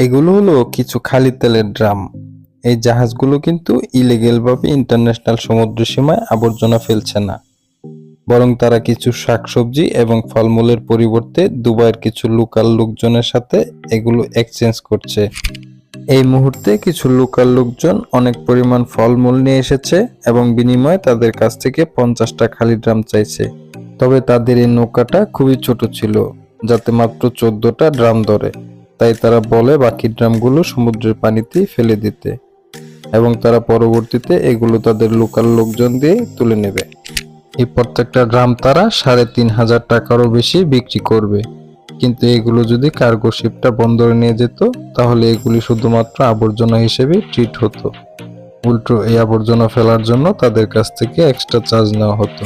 এগুলো হলো কিছু খালি তেলের ড্রাম। এই জাহাজগুলো কিন্তু ইলিগেল ভাবে ইন্টারন্যাশনাল সমুদ্র সীমায় আবর্জনা ফেলছে না, বরং তারা কিছু শাকসবজি এবং ফলমূলের পরিবর্তে দুবাইয়ের কিছু লোকাল লোকজনের সাথে এগুলো এক্সচেঞ্জ করছে। এই মুহূর্তে কিছু লোকাল লোকজন অনেক পরিমাণ ফলমূল নিয়ে এসেছে এবং বিনিময়ে তাদের কাছ থেকে 50টা খালি ড্রাম চাইছে। তবে তাদের এই নৌকাটা খুবই ছোট ছিল, যাতে মাত্র 14টা ড্রাম ধরে। তাই তারা বলে বাকি ড্রামগুলো সমুদ্রের পানিতেই ফেলে দিতে এবং তারা পরবর্তীতে এগুলো তাদের লোকাল লোকজন দিয়ে তুলে নেবে। এই প্রত্যেকটা ড্রাম তারা 3,500 টাকারও বেশি বিক্রি করবে। কিন্তু এগুলো যদি কার্গো শিপটা বন্দরে নিয়ে যেত, তাহলে এগুলি শুধুমাত্র আবর্জনা হিসেবে ট্রিট হতো। উল্টো এই আবর্জনা ফেলার জন্য তাদের কাছ থেকে এক্সট্রা চার্জ নেওয়া হতো।